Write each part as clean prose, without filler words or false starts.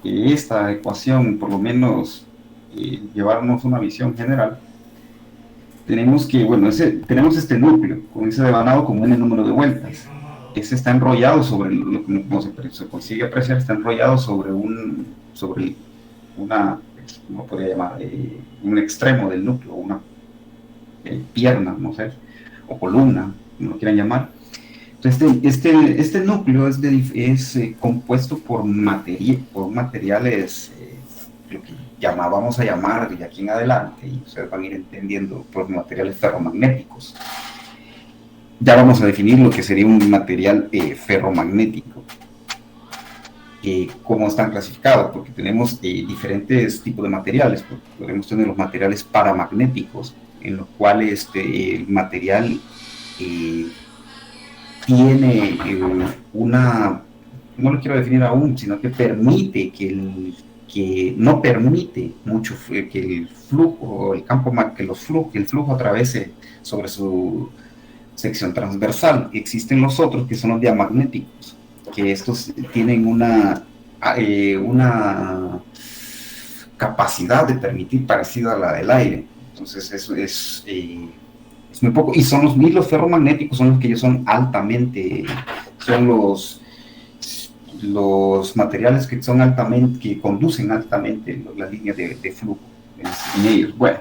esta ecuación, por lo menos, llevarnos una visión general, tenemos que, bueno, tenemos este núcleo con ese devanado común en número de vueltas. Ese está enrollado sobre, como se consigue apreciar, está enrollado sobre una, ¿cómo podría llamar? Un extremo del núcleo, una pierna, no sé, o columna, como lo quieran llamar. Entonces, este núcleo es compuesto por materiales, lo que vamos a llamar de aquí en adelante, y ustedes van a ir entendiendo, por materiales ferromagnéticos. Ya vamos a definir lo que sería un material ferromagnético. Cómo están clasificados, porque tenemos diferentes tipos de materiales. Podemos tener los materiales paramagnéticos, en los cuales el material eh, tiene una, no lo quiero definir aún, sino que permite que no permite mucho que el flujo, el campo, que el flujo atravese sobre su sección transversal. Existen los otros que son los diamagnéticos, que estos tienen una capacidad de permitir parecida a la del aire. Entonces eso es muy poco. Y son los ferromagnéticos son los que ellos son altamente, son los materiales que son altamente, que conducen altamente las líneas de flujo en ellos. Bueno,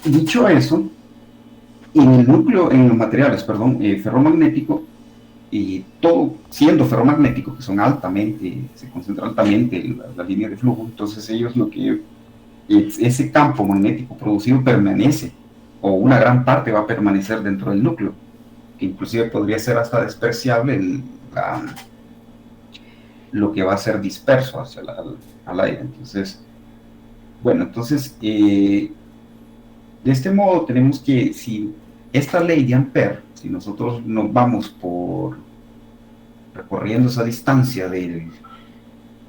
dicho eso, en el núcleo, en los materiales, perdón, ferromagnético, y todo siendo ferromagnético, que son altamente, se concentra altamente en la línea de flujo, entonces ellos ese campo magnético producido permanece, o una gran parte va a permanecer dentro del núcleo, que inclusive podría ser hasta despreciable lo que va a ser disperso hacia al aire. Entonces, bueno, entonces, de este modo tenemos que, si esta ley de Ampère, si nosotros nos vamos recorriendo esa distancia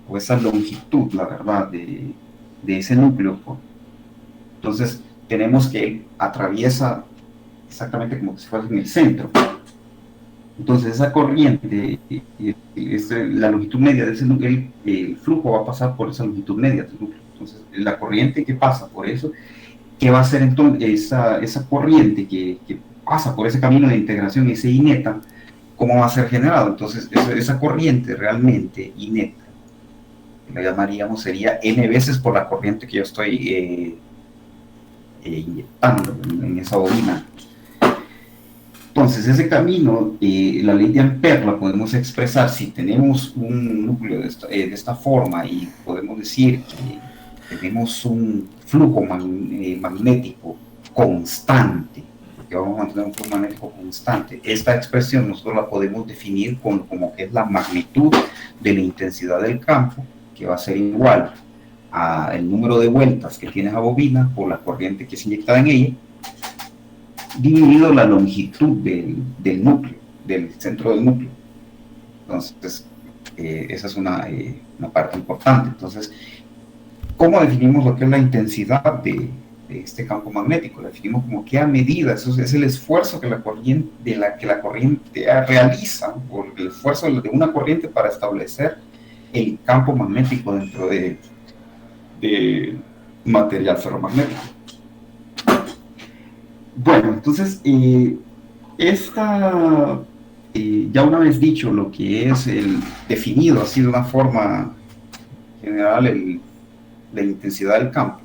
o esa longitud, la verdad, de ese núcleo, entonces tenemos que atraviesa exactamente como si fuera en el centro. Entonces esa corriente, la longitud media de ese núcleo, el flujo va a pasar por esa longitud media del núcleo. Entonces la corriente que pasa por eso, ¿qué va a hacer entonces esa corriente que pasa por ese camino de integración, ese I neta? ¿Cómo va a ser generado? Entonces esa corriente realmente I neta, que la llamaríamos, sería n veces por la corriente que yo estoy inyectando en esa bobina. Entonces, ese camino, la ley de Ampère la podemos expresar si tenemos un núcleo de esta forma, y podemos decir que tenemos un flujo magnético constante, porque vamos a mantener un flujo magnético constante. Esta expresión nosotros la podemos definir como que es la magnitud de la intensidad del campo, que va a ser igual al número de vueltas que tiene esa bobina por la corriente que es inyectada en ella, dividido la longitud del núcleo, del centro del núcleo. Entonces, esa es una parte importante. Entonces, ¿cómo definimos lo que es la intensidad de este campo magnético? Lo definimos como que a medida, eso es el esfuerzo que la corriente realiza, o el esfuerzo de una corriente para establecer el campo magnético dentro de material ferromagnético. Bueno, entonces, ya una vez dicho lo que es definido así de una forma general la intensidad del campo,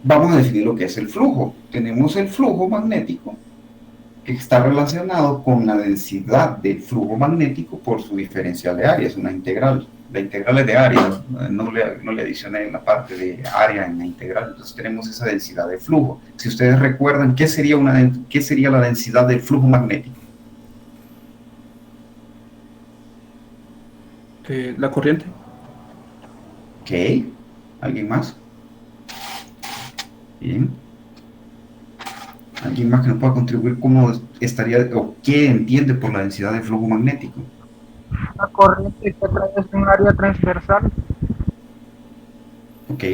vamos a definir lo que es el flujo. Tenemos el flujo magnético, que está relacionado con la densidad del flujo magnético por su diferencial de área, es una integral. La integral es de área, no le adicioné la parte de área en la integral, entonces tenemos esa densidad de flujo. Si ustedes recuerdan, ¿qué sería la densidad del flujo magnético? La corriente. Ok, ¿alguien más? Bien. ¿Alguien más que nos pueda contribuir cómo estaría o qué entiende por la densidad de flujo magnético? La corriente que atraviesa un área transversal. Ok.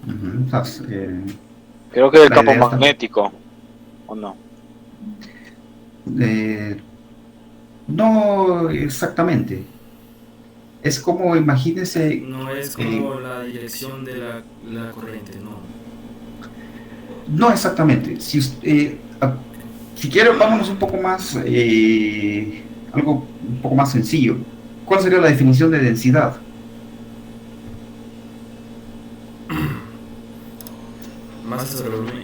Uh-huh. Creo que el La campo idea está... magnético, ¿o no? No exactamente. Es como, imagínense, No es eh, como la dirección de la corriente, no. no exactamente. Si quiere, vámonos un poco más, algo un poco más sencillo. ¿Cuál sería la definición de densidad? Masa sobre volumen.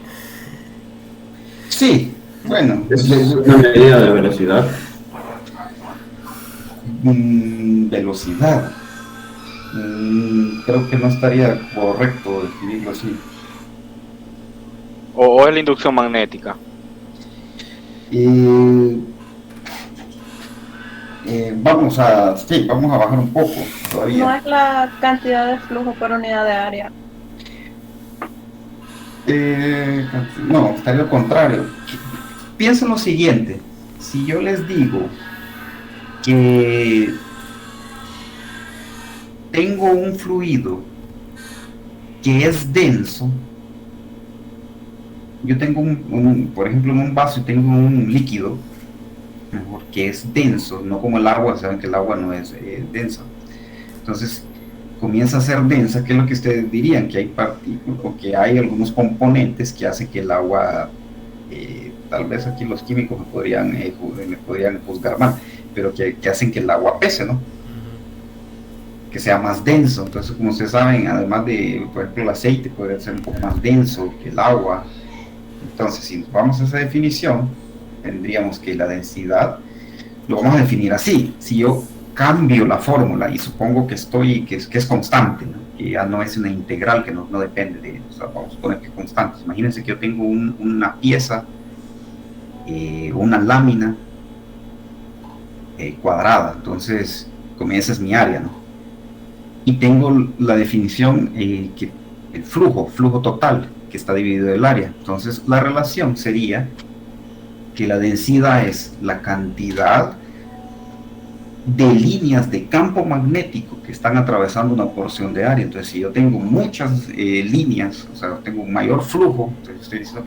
Sí, bueno, Es una medida de velocidad. velocidad. Creo que no estaría correcto definirlo así. O es la inducción magnética. Eh, vamos a bajar un poco No todavía. es la cantidad de flujo por unidad de área. No, estaría al contrario. Piensa en lo siguiente. Si yo les digo que tengo un fluido que es denso, yo tengo por ejemplo, en un vaso tengo un líquido, mejor, que es denso, no como el agua, saben que el agua no es densa. Entonces, comienza a ser densa, ¿qué es lo que ustedes dirían? Que hay partículas o que hay algunos componentes que hacen que el agua, tal vez aquí los químicos me podrían juzgar mal, pero que hacen que el agua pese, ¿no? Que sea más denso. Entonces, como ustedes saben, además de, por ejemplo, el aceite podría ser un poco más denso que el agua. Entonces, si nos vamos a esa definición, tendríamos que la densidad lo vamos a definir así. Si yo cambio la fórmula y supongo que es constante, ¿no? Que ya no es una integral que no depende de, o sea, vamos a poner que es constante. Imagínense que yo tengo una pieza, una lámina cuadrada, entonces, como esa es mi área, ¿no? Y tengo la definición, que el flujo total, que está dividido del área. Entonces, la relación sería que la densidad es la cantidad de líneas de campo magnético que están atravesando una porción de área. Entonces, si yo tengo muchas líneas, o sea, tengo un mayor flujo, entonces estoy diciendo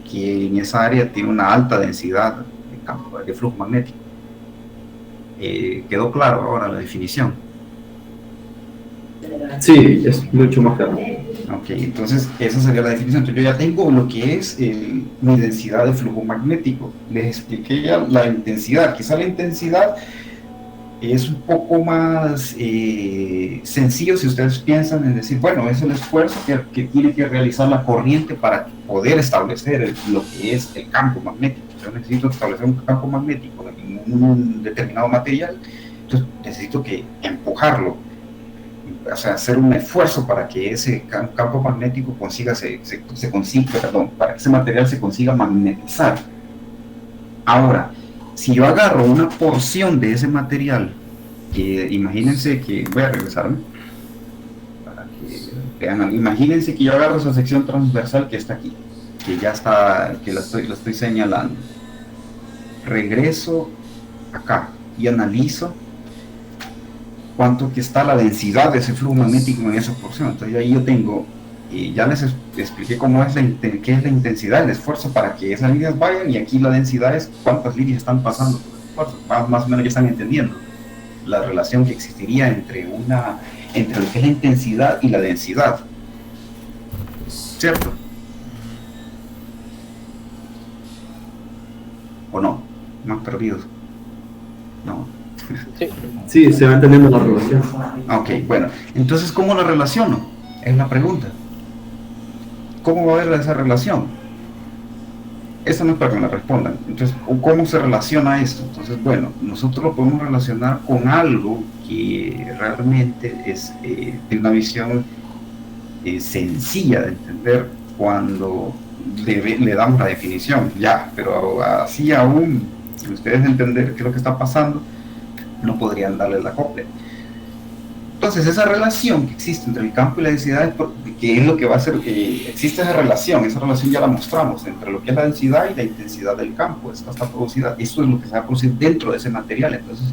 que en esa área tiene una alta densidad de flujo magnético. ¿Quedó claro ahora la definición? Sí, es mucho más claro. Ok, entonces esa sería la definición. Entonces yo ya tengo lo que es mi densidad de flujo magnético. Les expliqué ya la intensidad. Quizá la intensidad es un poco más sencillo si ustedes piensan en decir, bueno, es el esfuerzo que tiene que realizar la corriente para poder establecer lo que es el campo magnético. Yo necesito establecer un campo magnético en un determinado material, entonces necesito que empujarlo, o sea, hacer un esfuerzo para que ese campo magnético para que ese material se consiga magnetizar. Ahora, si yo agarro una porción de ese material, que imagínense que, voy a regresarme, para que vean algo, imagínense que yo agarro esa sección transversal que está aquí, que ya está, que la estoy señalando, regreso acá y analizo cuánto que está la densidad de ese flujo magnético en esa porción. Entonces ahí yo tengo, ya les expliqué cómo es qué es la intensidad, el esfuerzo para que esas líneas vayan, y aquí la densidad es cuántas líneas están pasando por el esfuerzo. Más o menos ya están entendiendo la relación que existiría entre lo que es la intensidad y la densidad, ¿cierto? ¿O no? ¿Más perdidos? No. Sí, se va entendiendo la relación. Ok, bueno, entonces, ¿cómo la relaciono? Es la pregunta. ¿Cómo va a haber esa relación? Esa no es para que me la respondan. Entonces, ¿cómo se relaciona esto? Entonces, bueno, nosotros lo podemos relacionar con algo que realmente es de una visión sencilla de entender cuando le damos la definición. Ya, pero así aún, si ustedes entender qué es lo que está pasando, no podrían darle la copia. Entonces, esa relación que existe entre el campo y la densidad, que es lo que va a hacer que existe esa relación ya la mostramos entre lo que es la densidad y la intensidad del campo. Esta está producida, esto es lo que se va a producir dentro de ese material. Entonces,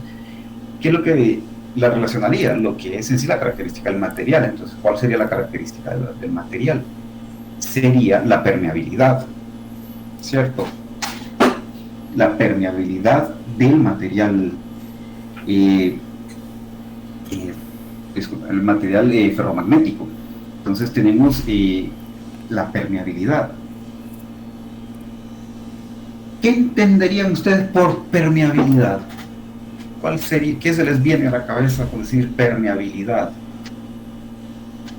¿qué es lo que la relacionaría? Lo que es en sí la característica del material. Entonces, ¿cuál sería la característica del material? Sería la permeabilidad, ¿cierto? La permeabilidad del material. disculpa, el material ferromagnético. Entonces tenemos la permeabilidad. ¿Qué entenderían ustedes por permeabilidad? ¿Cuál sería, qué se les viene a la cabeza con decir permeabilidad?